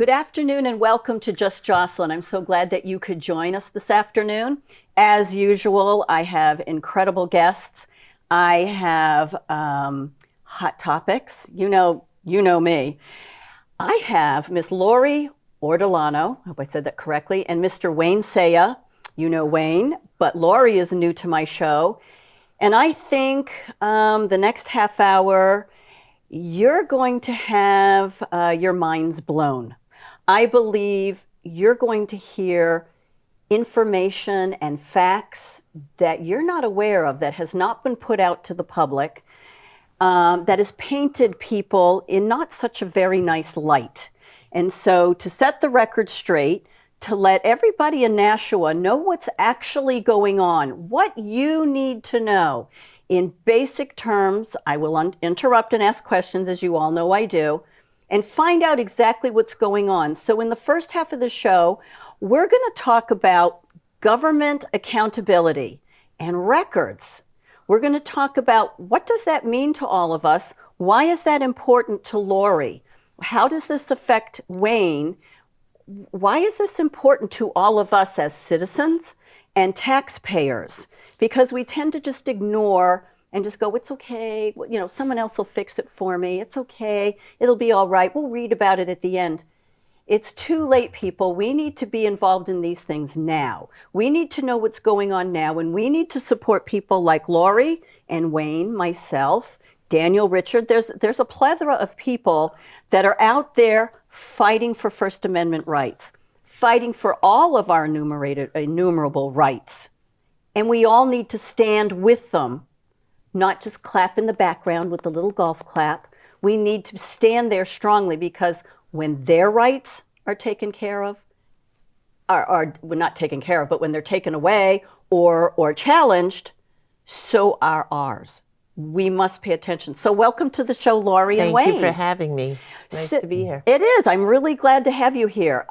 Good afternoon and welcome to Just Jocelyn. I'm so glad that you could join us this afternoon. As usual, I have incredible guests. I have hot topics. You know me. I have Miss Laurie Ortolano, I hope I said that correctly, and Mr. Wayne Saya. You know Wayne, but Laurie is new to my show. And I think the next half hour, you're going to have your minds blown. I believe you're going to hear information and facts that you're not aware of, that has not been put out to the public, that has painted people in not such a very nice light. And so to set the record straight, to let everybody in Nashua know what's actually going on, what you need to know in basic terms. I will interrupt and ask questions, as you all know I do, and find out exactly what's going on. So in the first half of the show, we're going to talk about government accountability and records. We're going to talk about what does that mean to all of us? Why is that important to Laurie? How does this affect Wayne? Why is this important to all of us as citizens and taxpayers? Because we tend to just ignore and just go, it's okay, someone else will fix it for me. It's okay, it'll be all right. We'll read about it at the end. It's too late, people. We need to be involved in these things now. We need to know what's going on now, and we need to support people like Laurie and Wayne, myself, Daniel, Richard. There's a plethora of people that are out there fighting for First Amendment rights, fighting for all of our innumerable rights. And we all need to stand with them, not just clap in the background with the little golf clap. We need to stand there strongly, because when their rights are taken care of, are not taken care of, but when they're taken away or challenged, so are ours. We must pay attention. So welcome to the show, Laurie and Wayne. Thank you for having me. Nice to be here. It is. I'm really glad to have you here.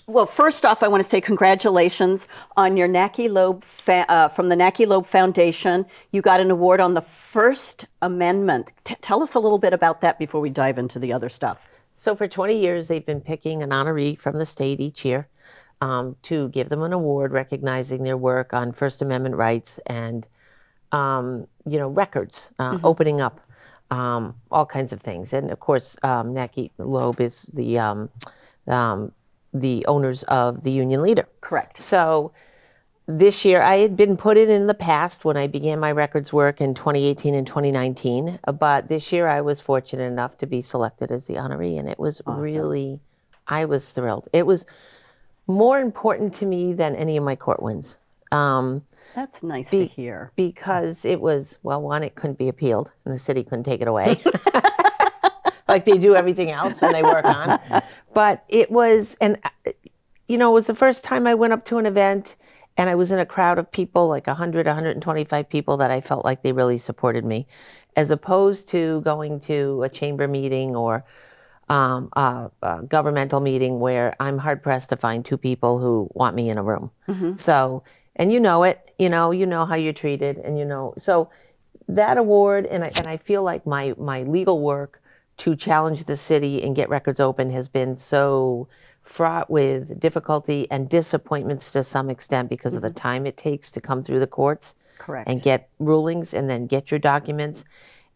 Well, first off, I want to say congratulations on your Naki Loeb from the Naki Loeb Foundation. You got an award on the First Amendment. Tell us a little bit about that before we dive into the other stuff. So for 20 years, they've been picking an honoree from the state each year to give them an award recognizing their work on First Amendment rights and, records, opening up all kinds of things. And of course, Naki Loeb is the owners of the Union Leader. Correct. So this year, I had been put in the past when I began my records work in 2018 and 2019. But this year, I was fortunate enough to be selected as the honoree. And it was awesome. I was thrilled. It was more important to me than any of my court wins. That's nice to hear. Because it was, well, one, it couldn't be appealed, and the city couldn't take it away. Like they do everything else and they work on. But it was, it was the first time I went up to an event and I was in a crowd of people, like 100, 125 people, that I felt like they really supported me, as opposed to going to a chamber meeting or a governmental meeting where I'm hard pressed to find two people who want me in a room. Mm-hmm. So, and you know it, you know how you're treated, and so that award, and I feel like my legal work to challenge the city and get records open has been so fraught with difficulty and disappointments to some extent because of the time it takes to come through the courts. Correct. And get rulings and then get your documents.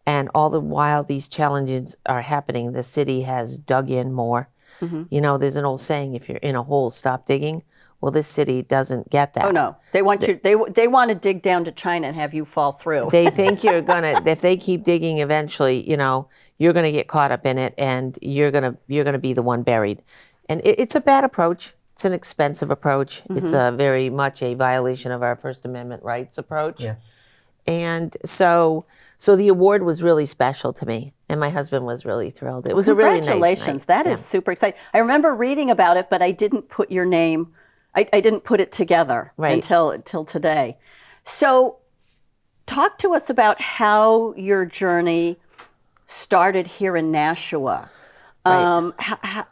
And all the while these challenges are happening, the city has dug in more. Mm-hmm. There's an old saying, if you're in a hole, stop digging. Well, this city doesn't get that. Oh no, they want they want to dig down to China and have you fall through. They think you're gonna, if they keep digging, eventually, you're gonna get caught up in it, and you're gonna be the one buried. And it's a bad approach. It's an expensive approach. Mm-hmm. It's a very much a violation of our First Amendment rights approach. Yeah. And so the award was really special to me, and my husband was really thrilled. It was a really nice night. Congratulations! That is super exciting. I remember reading about it, but I didn't put your name. I didn't put it together until today. So talk to us about how your journey started here in Nashua. Right.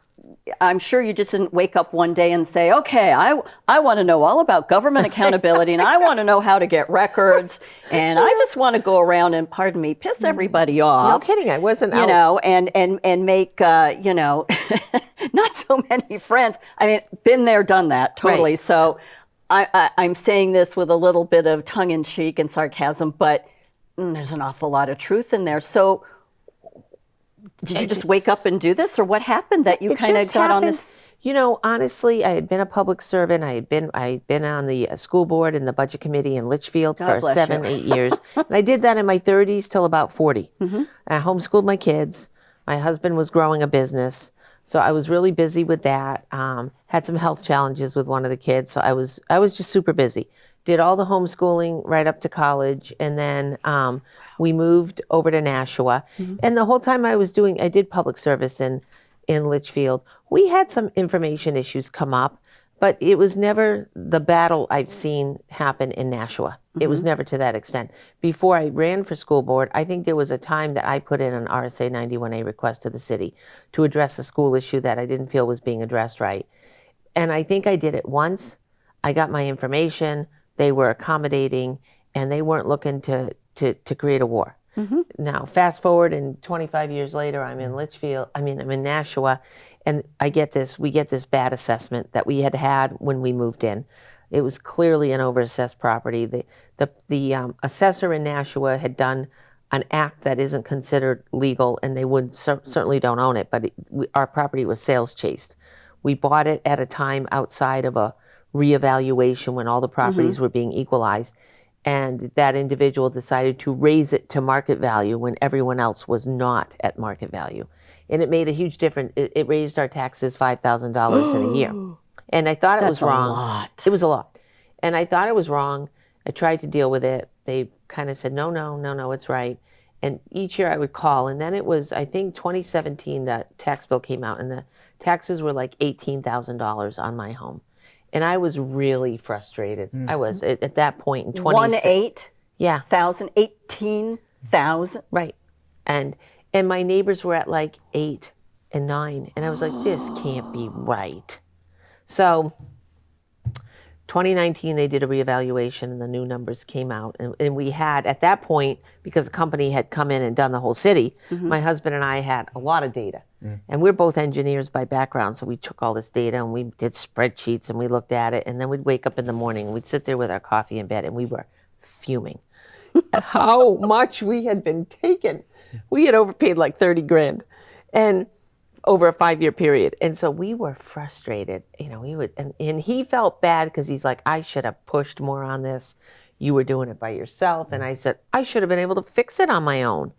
I'm sure you just didn't wake up one day and say, okay, I want to know all about government accountability and I want to know how to get records and I just want to go around and, pardon me, piss everybody off. No kidding, I wasn't You out. know, and make, you know, not so many friends. I mean, been there, done that, totally. Right. So I'm saying this with a little bit of tongue-in-cheek and sarcasm, but there's an awful lot of truth in there. So did you just wake up and do this, or what happened that you kind of got on this? You know, honestly, I had been a public servant. I had been on the school board and the budget committee in Litchfield God for bless 7, you. 8 years. And I did that in my 30s till about 40. Mm-hmm. I homeschooled my kids. My husband was growing a business, so I was really busy with that. Had some health challenges with one of the kids, so I was just super busy. Did all the homeschooling right up to college, and then we moved over to Nashua. Mm-hmm. And the whole time I did public service in Litchfield. We had some information issues come up, but it was never the battle I've seen happen in Nashua. It was never to that extent. Before I ran for school board, I think there was a time that I put in an RSA 91A request to the city to address a school issue that I didn't feel was being addressed right. And I think I did it once. I got my information. They were accommodating, and they weren't looking to create a war. Now, fast forward, and 25 years later, I'm in Litchfield. I'm in Nashua, and we get this bad assessment that we had when we moved in. It was clearly an overassessed property. The assessor in Nashua had done an act that isn't considered legal, and they certainly don't own it, but our property was sales chased. We bought it at a time outside of a reevaluation when all the properties were being equalized. And that individual decided to raise it to market value when everyone else was not at market value. And it made a huge difference. It raised our taxes $5,000 in a year. And I thought it was wrong. That's a lot. It was a lot. And I thought it was wrong. I tried to deal with it. They kind of said, no, it's right. And each year I would call. And then it was, I think, 2017, that tax bill came out, and the taxes were like $18,000 on my home. And I was really frustrated. I was at that point in 20. Yeah. 18,000. Right. And my neighbors were at like 8 and 9. And I was like, this can't be right. So 2019, they did a reevaluation and the new numbers came out. And we had, at that point, because the company had come in and done the whole city, my husband and I had a lot of data. And we're both engineers by background, so we took all this data and we did spreadsheets and we looked at it. And then we'd wake up in the morning and we'd sit there with our coffee in bed and we were fuming at how much we had been taken. We had overpaid like 30 grand. And over a 5-year period. And so we were frustrated. You know, and he felt bad because he's like, I should have pushed more on this. You were doing it by yourself. And I said, I should have been able to fix it on my own.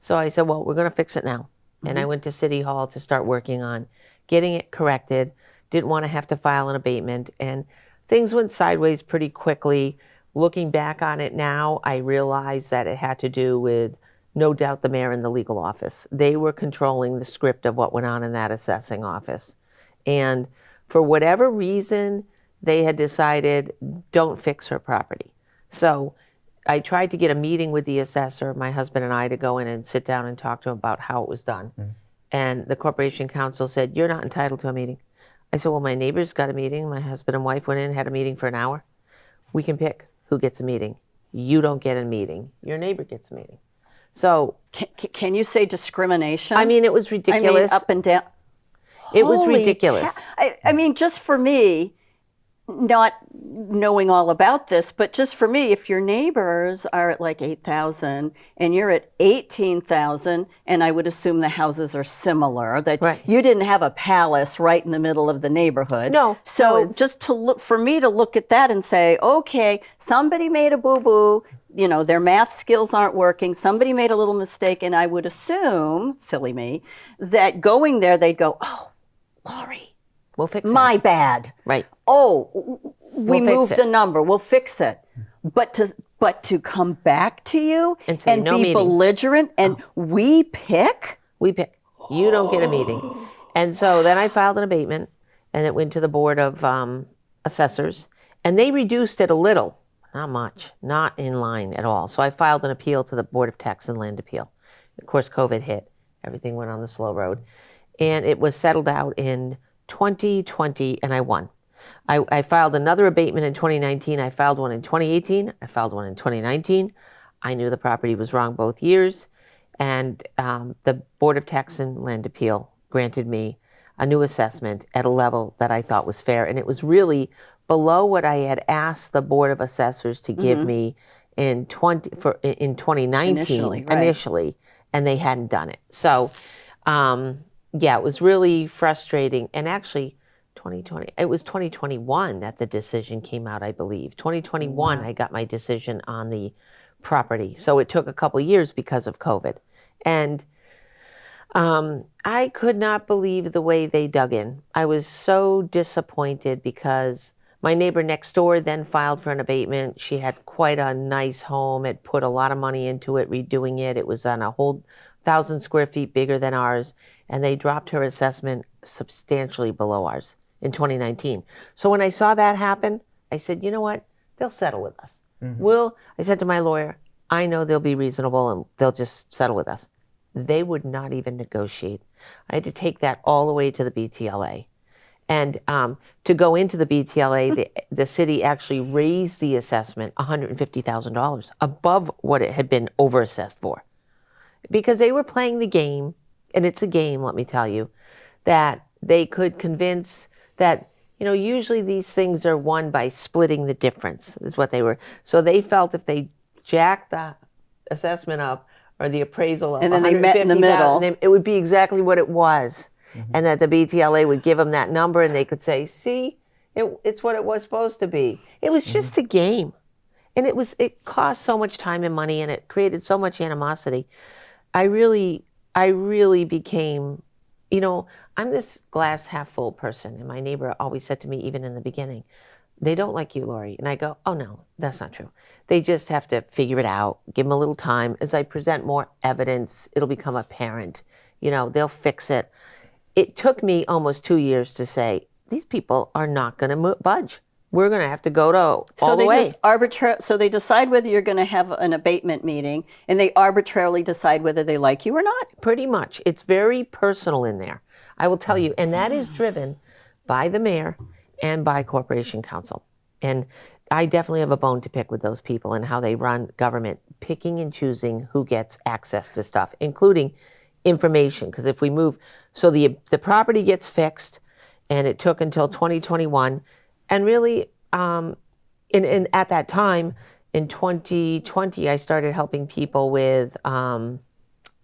So I said, well, we're going to fix it now. And I went to City Hall to start working on getting it corrected. Didn't want to have to file an abatement. And things went sideways pretty quickly. Looking back on it now, I realized that it had to do with, no doubt, the mayor and the legal office. They were controlling the script of what went on in that assessing office. And for whatever reason, they had decided, don't fix her property. So I tried to get a meeting with the assessor, my husband and I, to go in and sit down and talk to him about how it was done. And the Corporation Council said, you're not entitled to a meeting. I said, well, my neighbors got a meeting. My husband and wife went in and had a meeting for an hour. We can pick who gets a meeting. You don't get a meeting. Your neighbor gets a meeting. So can you say discrimination? I mean, it was ridiculous. I mean, up and down. It was Holy ridiculous. I mean, just for me, not knowing all about this, but just for me, if your neighbors are at like 8,000 and you're at 18,000, and I would assume the houses are similar, that Right. you didn't have a palace right in the middle of the neighborhood. No. So it's- just to look, for me to look at that and say, okay, somebody made a boo-boo, you know, their math skills aren't working, somebody made a little mistake, and I would assume, silly me, that going there, they'd go, oh, Laurie, We'll fix my it. bad. Right. Oh, we We'll fix moved it. the number. We'll fix it. But to come back to you And say, no be meeting. belligerent and we pick. We pick. You don't get a meeting. And so then I filed an abatement, and it went to the Board of Assessors, and they reduced it a little. Not much. Not in line at all. So I filed an appeal to the Board of Tax and Land Appeal. Of course, COVID hit. Everything went on the slow road. And it was settled out in 2020, and I won. I filed another abatement in 2019. I filed one in 2018. I filed one in 2019. I knew the property was wrong both years. And the Board of Tax and Land Appeal granted me a new assessment at a level that I thought was fair. And it was really below what I had asked the Board of Assessors to give me in 2019 initially, and they hadn't done it. So, yeah, it was really frustrating. And actually, 2020, it was 2021 that the decision came out, I believe. 2021, I got my decision on the property. So it took a couple of years because of COVID. And I could not believe the way they dug in. I was so disappointed because my neighbor next door then filed for an abatement. She had quite a nice home, had put a lot of money into it, redoing it. It was on a whole 1,000 square feet bigger than ours, and they dropped her assessment substantially below ours in 2019. So when I saw that happen, I said, you know what? They'll settle with us. I said to my lawyer, I know they'll be reasonable and they'll just settle with us. They would not even negotiate. I had to take that all the way to the BTLA. And to go into the BTLA, the city actually raised the assessment $150,000 above what it had been overassessed for. Because they were playing the game, and it's a game, let me tell you, that they could convince that, usually these things are won by splitting the difference, is what they were. So they felt if they jacked the assessment up or the appraisal up, and then they met in the middle, it would be exactly what it was. And that the BTLA would give them that number and they could say, see, it's what it was supposed to be. It was just a game. And it cost so much time and money, and it created so much animosity. I really became, I'm this glass half full person. And my neighbor always said to me, even in the beginning, they don't like you, Laurie. And I go, oh no, that's not true. They just have to figure it out, give them a little time. As I present more evidence, it'll become apparent. They'll fix it. It took me almost 2 years to say, these people are not going to budge. We're going to have to go to all the way. So they decide whether you're going to have an abatement meeting, and they arbitrarily decide whether they like you or not? Pretty much. It's very personal in there, I will tell you. And that is driven by the mayor and by Corporation Council. And I definitely have a bone to pick with those people and how they run government, picking and choosing who gets access to stuff, including information. Because if we move, so the property gets fixed, and it took until 2021. And really, at that time, in 2020, I started helping people with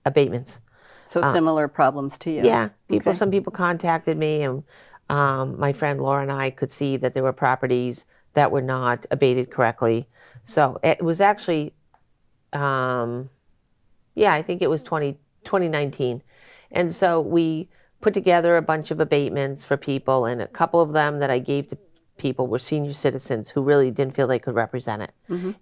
abatements. So similar problems to you. Yeah. Some people contacted me, and my friend Laura and I could see that there were properties that were not abated correctly. So it was actually, I think it was 2019. And so we put together a bunch of abatements for people, and a couple of them that I gave to people were senior citizens who really didn't feel they could represent it.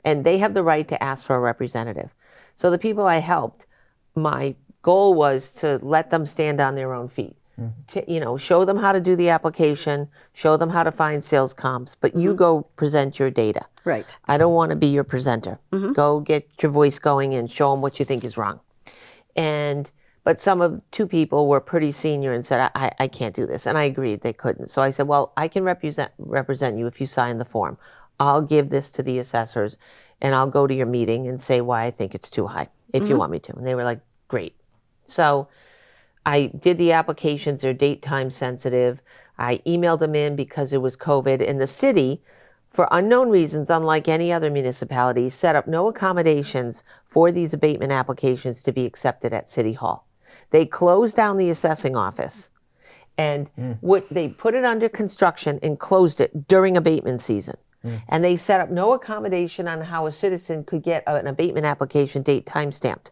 And they have the right to ask for a representative. So the people I helped, my goal was to let them stand on their own feet. To, show them how to do the application, show them how to find sales comps, but you go present your data. Right. I don't want to be your presenter. Go get your voice going and show them what you think is wrong. But two people were pretty senior and said, I can't do this. And I agreed they couldn't. So I said, well, I can represent you if you sign the form. I'll give this to the assessors, and I'll go to your meeting and say why I think it's too high, if you want me to. And they were like, great. So I did the applications. They're date time sensitive. I emailed them in because it was COVID. And the city, for unknown reasons, unlike any other municipality, set up no accommodations for these abatement applications to be accepted at City Hall. They closed down the assessing office, and they put it under construction and closed it during abatement season. And they set up no accommodation on how a citizen could get an abatement application date time stamped,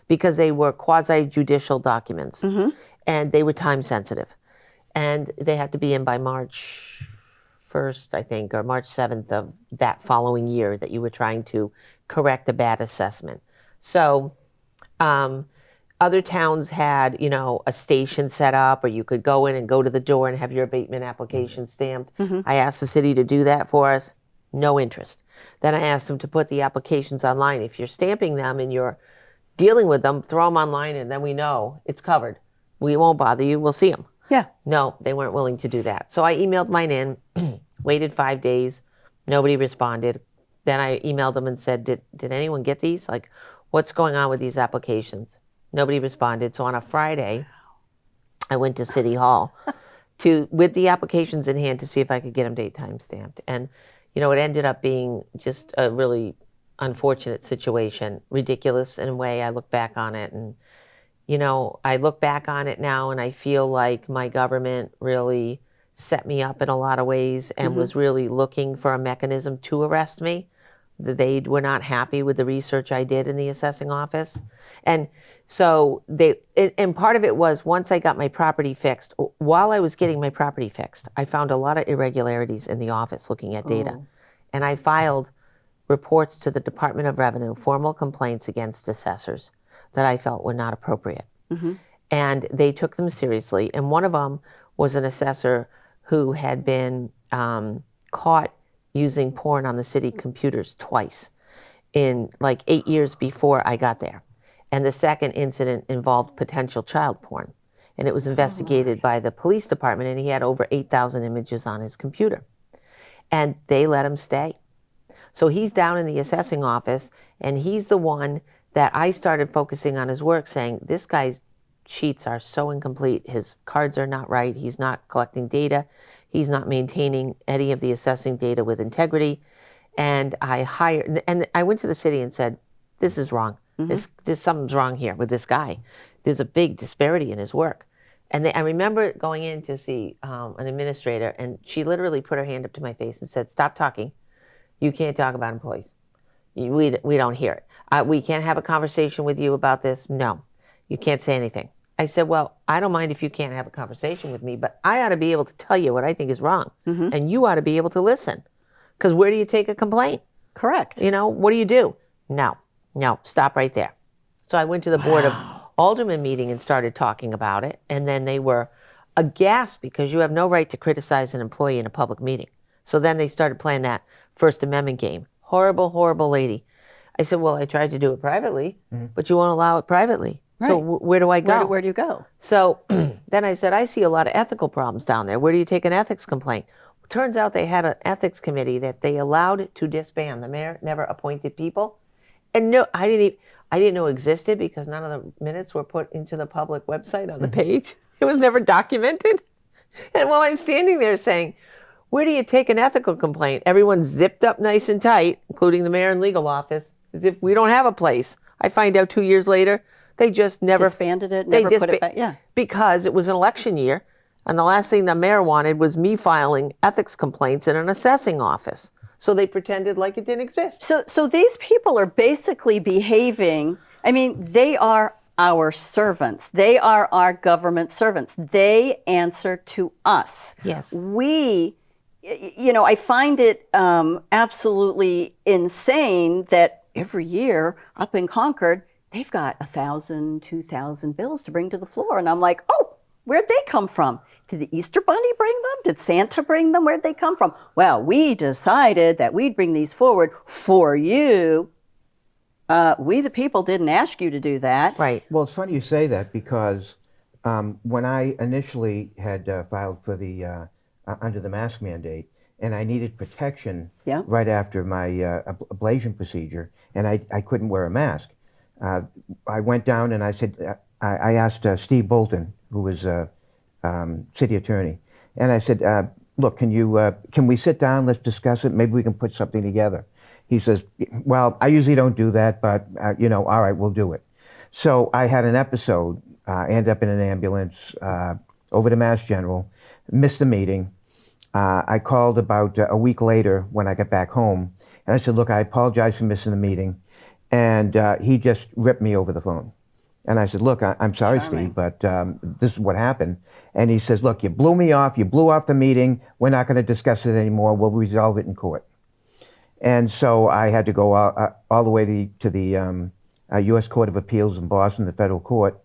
because they were quasi-judicial documents, and they were time sensitive. And they had to be in by March 1st, I think, or March 7th of that following year that you were trying to correct a bad assessment. So other towns had, a station set up, or you could go in and go to the door and have your abatement application stamped. I asked the city to do that for us. No interest. Then I asked them to put the applications online. If you're stamping them and you're dealing with them, throw them online, and then we know it's covered. We won't bother you. We'll see them. Yeah. No, they weren't willing to do that. So I emailed mine in, waited 5 days. Nobody responded. Then I emailed them and said, did anyone get these? Like, what's going on with these applications? Nobody responded. So on a Friday, I went to City Hall with the applications in hand to see if I could get them date time stamped. And, it ended up being just a really unfortunate situation, ridiculous in a way. I look back on it and, I look back on it now and I feel like my government really set me up in a lot of ways and was really looking for a mechanism to arrest me. They were not happy with the research I did in the assessing office. And so and part of it was once I got my property fixed, while I was getting my property fixed, I found a lot of irregularities in the office looking at data. Oh. And I filed reports to the Department of Revenue, formal complaints against assessors that I felt were not appropriate. And they took them seriously. And one of them was an assessor who had been caught using porn on the city computers twice in like 8 years before I got there. And the second incident involved potential child porn. And it was investigated by the police department, and he had over 8,000 images on his computer. And they let him stay. So he's down in the assessing office, and he's the one that I started focusing on his work, saying, this guy's sheets are so incomplete. His cards are not right. He's not collecting data. He's not maintaining any of the assessing data with integrity. And I went to the city and said, this is wrong. Something's wrong here with this guy. There's a big disparity in his work. And I remember going in to see an administrator, and she literally put her hand up to my face and said, stop talking. You can't talk about employees. We don't hear it. We can't have a conversation with you about this. No, you can't say anything. I said, well, I don't mind if you can't have a conversation with me, but I ought to be able to tell you what I think is wrong. And you ought to be able to listen. Because where do you take a complaint? Correct. What do you do? No, stop right there. So I went to the Board of Aldermen meeting and started talking about it. And then they were aghast because you have no right to criticize an employee in a public meeting. So then they started playing that First Amendment game. Horrible, horrible lady. I said, well, I tried to do it privately, but you won't allow it privately. Right. So where do I go? Where do you go? So then I said, I see a lot of ethical problems down there. Where do you take an ethics complaint? Turns out they had an ethics committee that they allowed to disband. The mayor never appointed people. And no, I didn't know existed because none of the minutes were put into the public website on the page. It was never documented. And while I'm standing there saying, where do you take an ethical complaint? Everyone's zipped up nice and tight, including the mayor and legal office, as if we don't have a place. I find out 2 years later, they just never disbanded it, never put it back. Yeah. Because it was an election year, and the last thing the mayor wanted was me filing ethics complaints in an assessing office. So they pretended like it didn't exist. So these people are basically behaving, they are our servants. They are our government servants. They answer to us. Yes. I find it absolutely insane that every year up in Concord, they've got 1,000, 2,000 bills to bring to the floor. And I'm like, oh, where'd they come from? Did the Easter Bunny bring them? Did Santa bring them? Where'd they come from? Well, we decided that we'd bring these forward for you. We, the people, didn't ask you to do that. Right. Well, it's funny you say that because when I initially had filed for the under the mask mandate, and I needed protection right after my ablation procedure, and I couldn't wear a mask. I went down and I said, I asked Steve Bolton, who was city attorney, and I said, look, can we sit down, let's discuss it, maybe we can put something together. He says, well, I usually don't do that, but all right, we'll do it. So I had an episode, I ended up in an ambulance over to Mass General, missed the meeting. I called about a week later when I got back home, and I said, look, I apologize for missing the meeting. And he just ripped me over the phone. And I said, look, I'm sorry, Steve, but this is what happened. And he says, look, you blew me off. You blew off the meeting. We're not going to discuss it anymore. We'll resolve it in court. And so I had to go all the way to the U.S. Court of Appeals in Boston, the federal court.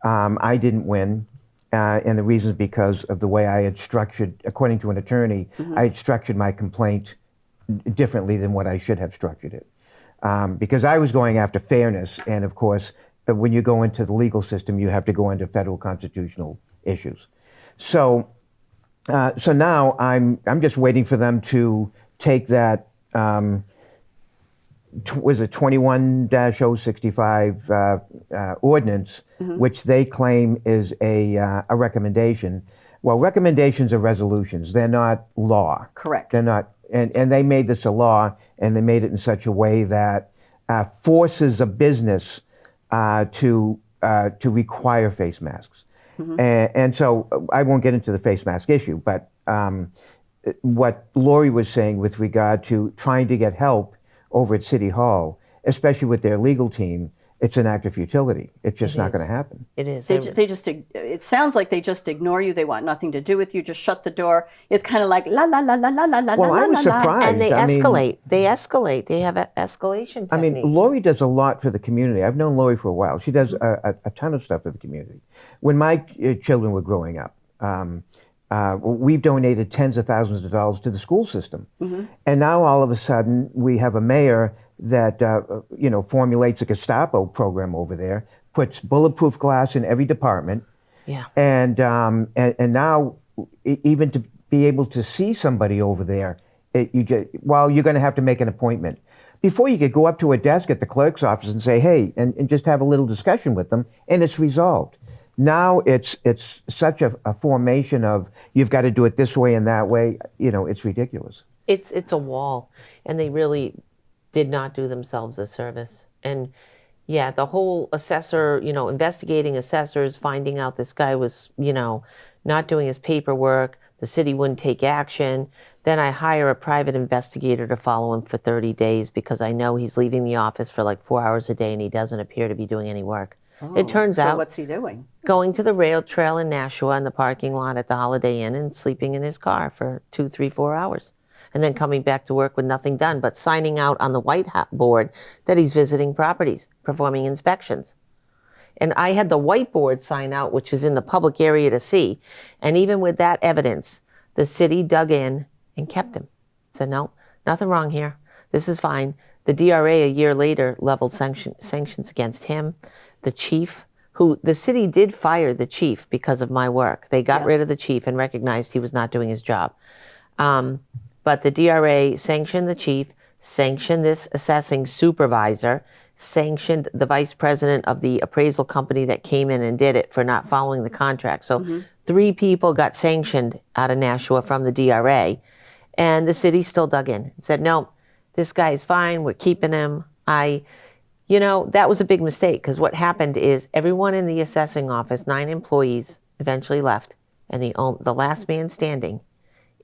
I didn't win. And the reason is because of the way I had structured, according to an attorney, I had structured my complaint differently than what I should have structured it. Because I was going after fairness, and of course, when you go into the legal system, you have to go into federal constitutional issues. So, so now I'm just waiting for them to take that. Was it 21-065 ordinance, which they claim is a recommendation. Well, recommendations are resolutions. They're not law. Correct. They're not, and they made this a law, and they made it in such a way that forces a business to require face masks. And so I won't get into the face mask issue, but what Laurie was saying with regard to trying to get help over at City Hall, especially with their legal team, it's an act of futility. It's just not going to happen. It is. It sounds like they just ignore you. They want nothing to do with you. Just shut the door. It's kind of like la la la la la la la. Well, I was surprised. And they escalate. They escalate. They have escalation techniques. I mean, Laurie does a lot for the community. I've known Laurie for a while. She does a ton of stuff for the community. When my children were growing up, we've donated tens of thousands of dollars to the school system. And now all of a sudden we have a mayor that formulates a Gestapo program over there, puts bulletproof glass in every department. Yeah. And now even to be able to see somebody over there, you're going to have to make an appointment. Before you could go up to a desk at the clerk's office and say, hey, and just have a little discussion with them, and it's resolved. Now it's such a formation of you've got to do it this way and that way. It's ridiculous. It's a wall, and they really did not do themselves a service. And yeah, the whole assessor, investigating assessors, finding out this guy was, not doing his paperwork. The city wouldn't take action. Then I hire a private investigator to follow him for 30 days because I know he's leaving the office for like 4 hours a day and he doesn't appear to be doing any work. It turns out. So what's he doing? Going to the rail trail in Nashua in the parking lot at the Holiday Inn and sleeping in his car for 2, 3, 4 hours. And then coming back to work with nothing done, but signing out on the whiteboard that he's visiting properties, performing inspections. And I had the whiteboard sign out, which is in the public area to see. And even with that evidence, the city dug in and kept him. Said, no, nothing wrong here. This is fine. The DRA a year later leveled sanctions against him. The chief, who the city did fire the chief because of my work. They got rid of the chief and recognized he was not doing his job. But the DRA sanctioned the chief, sanctioned this assessing supervisor, sanctioned the vice president of the appraisal company that came in and did it for not following the contract. So 3 people got sanctioned out of Nashua from the DRA, and the city still dug in and said, no, this guy is fine, we're keeping him. That was a big mistake because what happened is everyone in the assessing office, 9 employees, eventually left, and the last man standing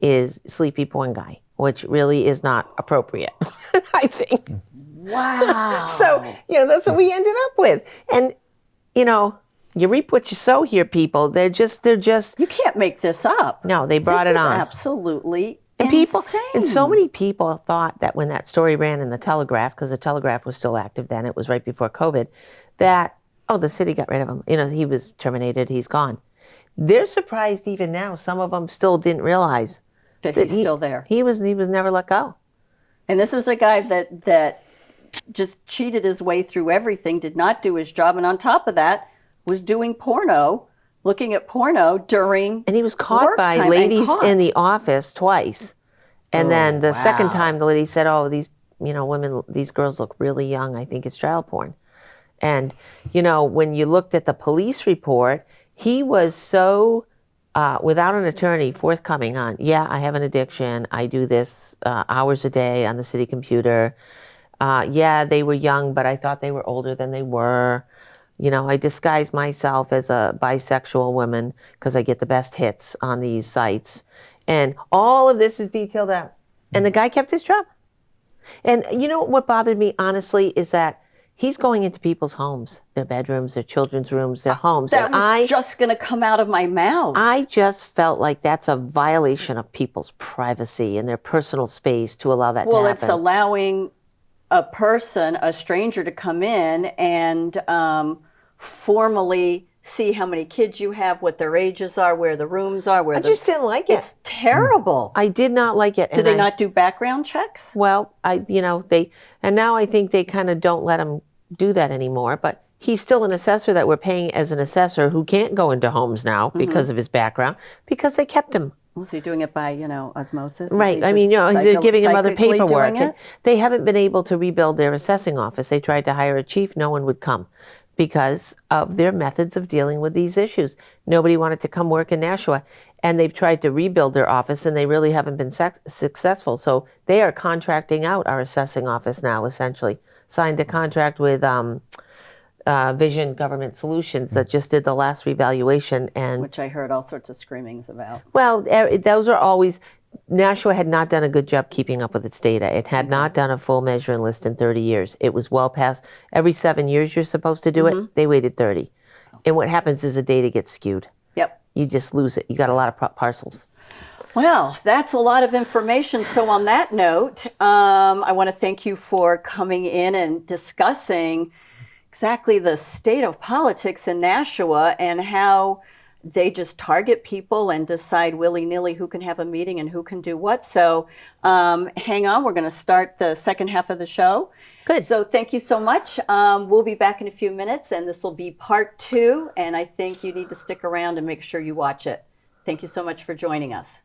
is Sleepy Porn Guy, which really is not appropriate, I think. Wow. So, that's what we ended up with. And, you reap what you sow here, people. They're just. You can't make this up. No, they brought it on. This is absolutely and insane. And so many people thought that when that story ran in the Telegraph, because the Telegraph was still active then, it was right before COVID, that, the city got rid of him. He was terminated, he's gone. They're surprised even now. Some of them still didn't realize that he's still there. He was never let go. And this is a guy that just cheated his way through everything, did not do his job, and on top of that, was doing porno, looking at porno during And he was caught by ladies in the office twice. And then the second time the lady said, these women, these girls look really young. I think it's child porn. And, when you looked at the police report, he was so, without an attorney, forthcoming on, I have an addiction. I do this hours a day on the city computer. They were young, but I thought they were older than they were. I disguise myself as a bisexual woman because I get the best hits on these sites. And all of this is detailed out. And the guy kept his job. And what bothered me, honestly, is that he's going into people's homes, their bedrooms, their children's rooms, their homes. That was just going to come out of my mouth. I just felt like that's a violation of people's privacy and their personal space to allow that to happen. Well, it's allowing a stranger to come in and formally see how many kids you have, what their ages are, where the rooms are. I just didn't like it. It's terrible. I did not like it. Do they not do background checks? Well, and now I think they kind of don't let him do that anymore. But he's still an assessor that we're paying as an assessor who can't go into homes now because of his background, because they kept him. Was he doing it by, osmosis? Is Right. he I mean, just they're giving him other psychically paperwork. doing it? And they haven't been able to rebuild their assessing office. They tried to hire a chief. No one would come because of their methods of dealing with these issues. Nobody wanted to come work in Nashua. And they've tried to rebuild their office, and they really haven't been successful. So they are contracting out our assessing office now, essentially. Signed a contract with Vision Government Solutions that just did the last revaluation. And Which I heard all sorts of screamings about. well, those are always, Nashua had not done a good job keeping up with its data. It had not done a full measuring list in 30 years. It was well past, every 7 years you're supposed to do it. They waited 30. And what happens is the data gets skewed. Yep. You just lose it. You got a lot of parcels. Well, that's a lot of information. So on that note, I want to thank you for coming in and discussing exactly the state of politics in Nashua and how they just target people and decide willy-nilly who can have a meeting and who can do what. So hang on, we're going to start the second half of the show. Good. So thank you so much. We'll be back in a few minutes, and this will be part 2. And I think you need to stick around and make sure you watch it. Thank you so much for joining us.